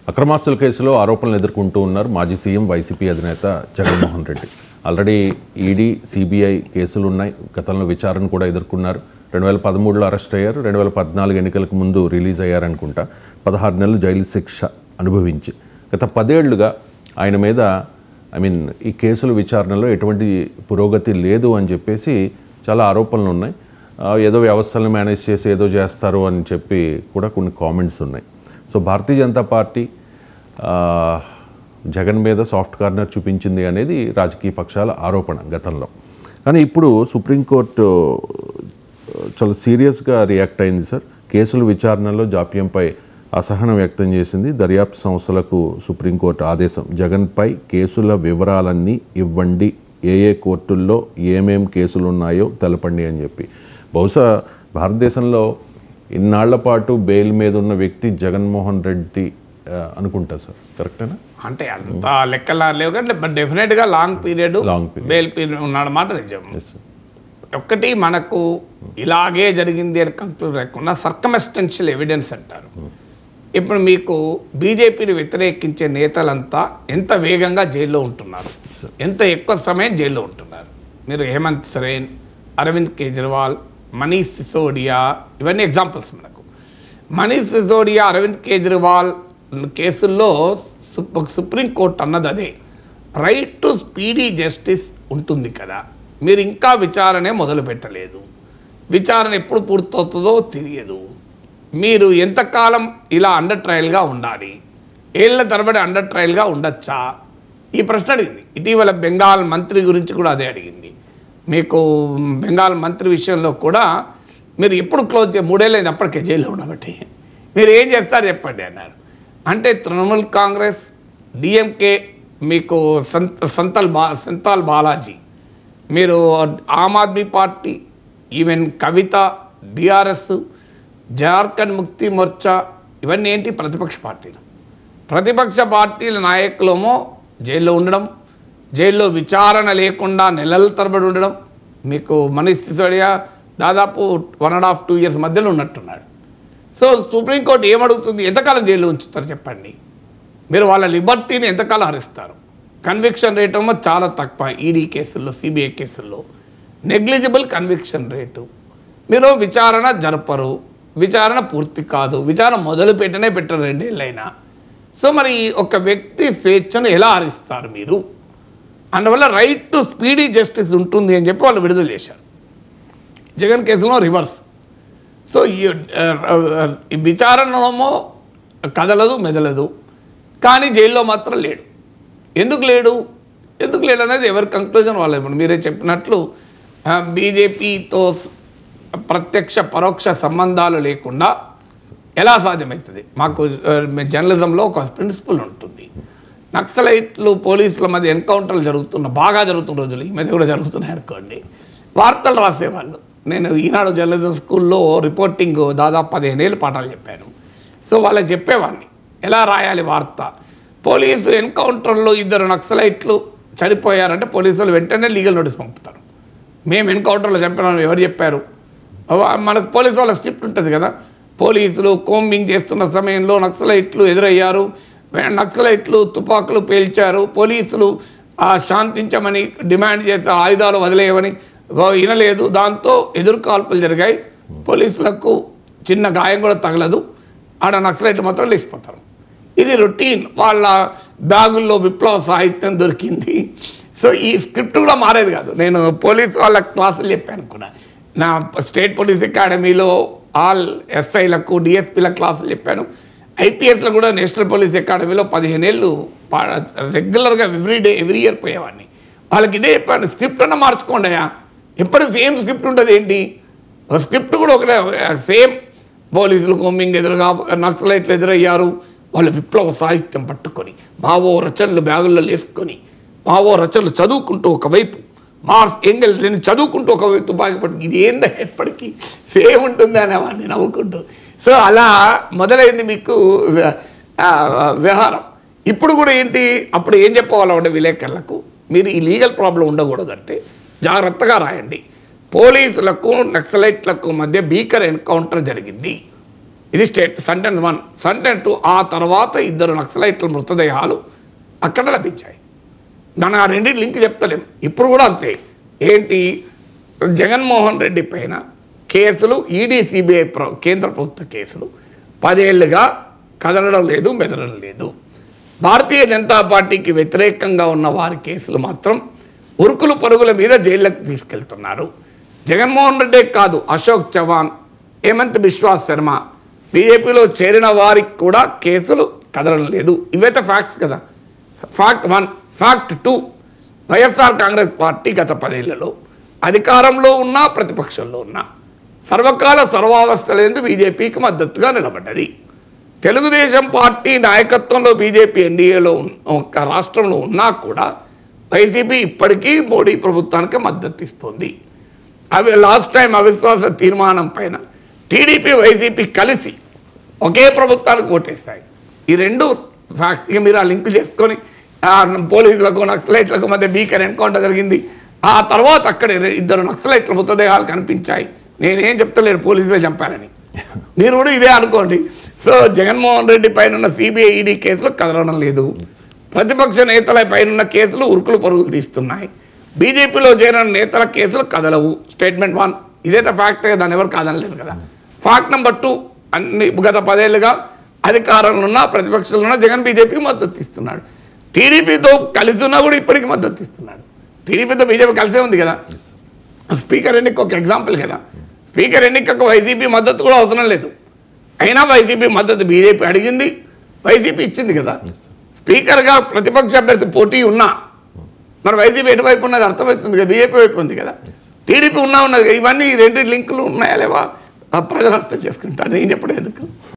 అక్రమాస్తుల కేసులో ఆరోపణలు ఎదుర్కొంటూ ఉన్నారు మాజీ సీఎం వైసీపీ అధినేత Jaganmohan Reddy. Already ED CBI కేసులు ఉన్నాయి. గతంలో విచారణ కూడా ఎదుర్కొన్నారు. 2013లో అరెస్ట్ అయ్యారు. 2014 ఎన్నికలకు ముందు రిలీజ్ అయ్యారనుకుంటా. 16 నెలలు జైలు శిక్ష అనుభవించి గత 10 ఏళ్లుగా ఆయన మీద ఈ కేసుల విచారణలో ఎటువంటి పురోగతి లేదు అని చెప్పేసి చాలా ఆరోపణలు ఉన్నాయి. ఏదో వ్యవస్థలను మేనేజ్ చేసి ఏదో చేస్తారు అని చెప్పి కూడా కొన్ని కామెంట్స్ ఉన్నాయి. సో భారతీయ జనతా పార్టీ జగన్ మీద సాఫ్ట్ కార్నర్ చూపించింది అనేది రాజకీయ పక్షాల ఆరోపణ గతంలో. కానీ ఇప్పుడు సుప్రీంకోర్టు చాలా సీరియస్గా రియాక్ట్ అయింది సార్. కేసుల విచారణలో జాప్యంపై అసహనం వ్యక్తం చేసింది. దర్యాప్తు సంస్థలకు సుప్రీంకోర్టు ఆదేశం. జగన్పై కేసుల వివరాలన్నీ ఇవ్వండి, ఏ కోర్టుల్లో ఏమేం కేసులు ఉన్నాయో తెలపండి అని చెప్పి. బహుశా భారతదేశంలో ఇన్నాళ్ల పాటు బెయిల్ మీద ఉన్న వ్యక్తి జగన్మోహన్ రెడ్డి అనుకుంటా సార్, కరెక్టేనా? అంటే అంత లెక్కలా లేవు కానీ డెఫినెట్గా లాంగ్ పీరియడ్ బెయిల్ పీరియడ్ ఉన్నాడు మాట నిజం. ఒక్కటి మనకు ఇలాగే జరిగింది అని కంక్లూడ్ లేకుండా సర్కమ్స్టెన్షియల్ ఎవిడెన్స్ అంటారు. ఇప్పుడు మీకు బీజేపీని వ్యతిరేకించే నేతలంతా ఎంత వేగంగా జైల్లో ఉంటున్నారు, ఎంత ఎక్కువ సమయం జైల్లో ఉంటున్నారు. మీరు హేమంత్ సోరెన్, అరవింద్ కేజ్రీవాల్, మనీష్ సిసోడియా, ఇవన్నీ ఎగ్జాంపుల్స్ మనకు. మనీష్ సిసోడియా, అరవింద్ కేజ్రీవాల్ కేసుల్లో సుప్రీంకోర్టు అన్నది అదే, రైట్ టు స్పీడీ జస్టిస్ ఉంటుంది కదా. మీరు ఇంకా విచారణే మొదలు పెట్టలేదు. విచారణ ఎప్పుడు పూర్తవుతుందో తెలియదు. మీరు ఎంతకాలం ఇలా అండర్ ట్రయల్గా ఉండాలి? ఏళ్ల తరబడి అండర్ ట్రయల్గా ఉండొచ్చా? ఈ ప్రశ్న అడిగింది. ఇటీవల బెంగాల్ మంత్రి గురించి కూడా అదే అడిగింది. మీకు బెంగాల్ మంత్రి విషయంలో కూడా మీరు ఎప్పుడు క్లోజ్ 3 ఏళ్ళైంది అప్పటికే జైల్లో ఉండబట్టి మీరు ఏం చేస్తారు చెప్పండి అన్నారు. అంటే తృణమూల్ కాంగ్రెస్, డిఎంకే, మీకు సంతాల్ బాలాజీ, మీరు ఆమ్ ఆద్మీ పార్టీ, ఈవెన్ కవిత, బీఆర్ఎస్, జార్ఖండ్ ముక్తి మోర్చా, ఇవన్నీ ఏంటి? ప్రతిపక్ష పార్టీలు. ప్రతిపక్ష పార్టీల నాయకులేమో జైల్లో ఉండడం, జైల్లో విచారణ లేకుండా నెలల తరబడి ఉండడం. మీకు మనీష్ సిసోడియా దాదాపు 1.5-2 years మధ్యలో ఉన్నట్టున్నాడు. So supreme court ఏమడుగుతుంది? ఎంతకాలం జైల్లో ఉంచుతారు చెప్పండి? మీరు వాళ్ళ లిబర్టీని ఎంతకాలం హరిస్తారు? కన్విక్షన్ రేట్ ఏమో చాలా తక్కువ. ఈడీ కేసుల్లో, సిబిఐ కేసుల్లో నెగ్లిజిబుల్ కన్విక్షన్ రేటు. మీరు విచారణ జరపరు, విచారణ పూర్తి కాదు, విచారణ మొదలు పెట్టరు 2 ఏళ్ళైనా. సో మరి ఒక వ్యక్తి స్వేచ్ఛను ఎలా హరిస్తారు మీరు? అందువల్ల రైట్ టు స్పీడీ జస్టిస్ ఉంటుంది అని చెప్పి వాళ్ళు విడుదల చేశారు. జగన్ కేసులో రివర్స్. సో ఈ విచారణలో కదలదు, మెదలదు, కానీ జైల్లో మాత్రం లేడు. ఎందుకు లేడు అనేది ఎవరి కంక్లూజన్ వాళ్ళే. ఇప్పుడు మీరే చెప్పినట్లు బీజేపీతో ప్రత్యక్ష పరోక్ష సంబంధాలు లేకుండా ఎలా సాధ్యమవుతుంది? మాకు జర్నలిజంలో ఒక ప్రిన్సిపల్ ఉంటుంది. నక్సలైట్లు పోలీసుల మధ్య ఎన్కౌంటర్లు బాగా జరుగుతున్న రోజులు ఈ మధ్య కూడా జరుగుతున్నాయి అనుకోండి, వార్తలు రాసేవాళ్ళు. నేను ఈనాడు జర్నలిజం స్కూల్లో రిపోర్టింగ్ దాదాపు 15 ఏళ్ళు పాఠాలు చెప్పాను. సో వాళ్ళకి చెప్పేవాడిని ఎలా రాయాలి వార్త. పోలీసు ఎన్కౌంటర్లో 2 నక్సలైట్లు చనిపోయారంటే పోలీసులు వెంటనే లీగల్ నోటీస్ పంపుతారు. మేము ఎన్కౌంటర్లో చంపినామని ఎవరు చెప్పారు? మనకు పోలీసు వాళ్ళ స్క్రిప్ట్ ఉంటుంది కదా. పోలీసులు కోంబింగ్ చేస్తున్న సమయంలో నక్సలైట్లు ఎదురయ్యారు, నక్సలైట్లు తుపాకులు పేల్చారు, పోలీసులు శాంతించమని డిమాండ్ చేస్తే ఆయుధాలు వదిలేయమని వినలేదు, దాంతో ఎదురు కాల్పులు జరిగాయి, పోలీసులకు చిన్న గాయం కూడా తగలదు, ఆడ నక్సలైట్లు మాత్రం లేచిపోతారు. ఇది రొటీన్. వాళ్ళ బ్యాగుల్లో విప్లవ సాహిత్యం దొరికింది. సో ఈ స్క్రిప్ట్ కూడా మారేది కాదు. నేను పోలీసు వాళ్ళ క్లాసులు చెప్పాను కూడా. నా స్టేట్ పోలీస్ అకాడమీలో ఆల్ ఎస్ఐలకు, డిఎస్పీల క్లాసులు చెప్పాను. ఐపీఎస్లో కూడా నేషనల్ పోలీస్ అకాడమీలో 15 ఏళ్ళు రెగ్యులర్గా ఎవ్రీ ఇయర్ పోయేవాడిని. వాళ్ళకి ఇదే చెప్పాను, స్క్రిప్ట్ అన్నా మార్చుకోండియా. ఎప్పుడు సేమ్ స్క్రిప్ట్ ఉంటుంది ఏంటి? స్క్రిప్ట్ కూడా ఒకటే సేమ్. పోలీసులు కోంబింగ్ ఎదురుగా నక్సలైట్లు ఎదురయ్యారు, వాళ్ళు విప్లవ సాహిత్యం పట్టుకొని మావో రచనలు బ్యాగుల్లో వేసుకొని మావో రచనలు చదువుకుంటూ ఒకవైపు, మార్క్స్ ఎంగెల్స్ చదువుకుంటూ ఒకవైపు తుపాకి పట్టుకు, ఇది ఏందా ఎప్పటికీ సేమ్ ఉంటుంది అనేవాడిని నవ్వుకుంటూ. సో అలా మొదలైంది మీకు వ్యవహారం. ఇప్పుడు కూడా ఏంటి, అప్పుడు ఏం చెప్పవాలంటే విలేకరులకు, మీరు ఈ లీగల్ ప్రాబ్లం ఉండకూడదంటే జాగ్రత్తగా రాయండి. పోలీసులకు నక్సలైట్లకు మధ్య భీకర ఎన్కౌంటర్ జరిగింది, ఇది సెంటెన్స్ 1. సెంటెన్స్ 2, ఆ తర్వాత 2 నక్సలైట్ల మృతదేహాలు అక్కడ లభించాయి. మనం ఆ రెండింటి లింక్ చెప్తలేం. ఇప్పుడు కూడా అంతే. ఏంటి, జగన్మోహన్ రెడ్డి పైన కేసులు ఈడీ సిబిఐ కేంద్ర ప్రభుత్వ కేసులు 10 ఏళ్లుగా కదలడం లేదు, మెదలడం లేదు. భారతీయ జనతా పార్టీకి వ్యతిరేకంగా ఉన్న వారి కేసులు మాత్రం ఉరుకులు పరుగుల మీద జైళ్ళకు తీసుకెళ్తున్నారు. జగన్మోహన్ రెడ్డే కాదు, అశోక్ చవాన్, హేమంత్ బిశ్వాస్ శర్మ, బీజేపీలో చేరిన వారికి కూడా కేసులు కదలడం లేదు. ఇవైతే ఫ్యాక్ట్స్ కదా. Fact 1. Fact 2, YSR Congress party గత 10 ఏళ్లలో అధికారంలో ఉన్నా ప్రతిపక్షంలో ఉన్నా సర్వకాల సర్వావస్థలందు బీజేపీకి మద్దతుగా నిలబడ్డది. తెలుగుదేశం పార్టీ నాయకత్వంలో బీజేపీ ఎన్డీఏలో ఒక రాష్ట్రంలో ఉన్నా కూడా వైసీపీ ఇప్పటికీ మోడీ ప్రభుత్వానికి మద్దతు ఇస్తుంది. లాస్ట్ టైం అవిశ్వాస తీర్మానం పైన టీడీపీ వైసీపీ కలిసి ఒకే ప్రభుత్వానికి ఓటేస్తాయి. ఈ 2 ఫ్యాక్ట్స్ ఇక మీరు ఆ లింక్ చేసుకొని పోలీసులకు నక్సలైట్లకు మధ్య భీకర ఎన్కౌంటర్ జరిగింది. ఆ తర్వాత అక్కడ 2 నక్సలైట్ల మృతదేహాలు కనిపించాయి. నేనేం చెప్తలేను పోలీసులే చంపారని, మీరు కూడా ఇదే అనుకోండి. సో జగన్మోహన్ రెడ్డి పైన ఉన్న సిబిఐ ఈడీ కేసులు కదలడం లేదు. ప్రతిపక్ష నేతల పైన కేసులు ఉరుకులు పరుగులు తీస్తున్నాయి. బీజేపీలో చేరిన నేతల కేసులు కదలవు. స్టేట్మెంట్ 1. ఇదైతే ఫ్యాక్ట్, దాన్ని ఎవరు కాదనలేదు కదా. ఫ్యాక్ట్ నెంబర్ 2, అన్ని గత 10 ఏళ్లుగా అధికారంలో ఉన్న ప్రతిపక్షంలో ఉన్న జగన్ బీజేపీకి మద్దతు ఇస్తున్నాడు. టీడీపీతో కలిసి ఉన్నా కూడా ఇప్పటికీ మద్దతు ఇస్తున్నాడు. టీడీపీతో బీజేపీ కలిసే ఉంది కదా. స్పీకర్ ఎన్నిక ఒక ఎగ్జాంపుల్ కదా. స్పీకర్ ఎన్నికకు వైసీపీ మద్దతు కూడా అవసరం లేదు. అయినా వైసీపీ మద్దతు బీజేపీ అడిగింది, వైసీపీ ఇచ్చింది కదా. స్పీకర్గా ప్రతిపక్ష అభ్యర్థి పోటీ ఉన్నా మరి వైసీపీ ఎటువైపు ఉన్నది అర్థమవుతుంది కదా, బీజేపీ వైపు ఉంది కదా. టీడీపీ ఉన్నది. ఇవన్నీ 2 లింకులు ఉన్నాయా లేవా ప్రజలు అర్థం చేసుకుంటారు. నేను చెప్పడం ఎందుకు.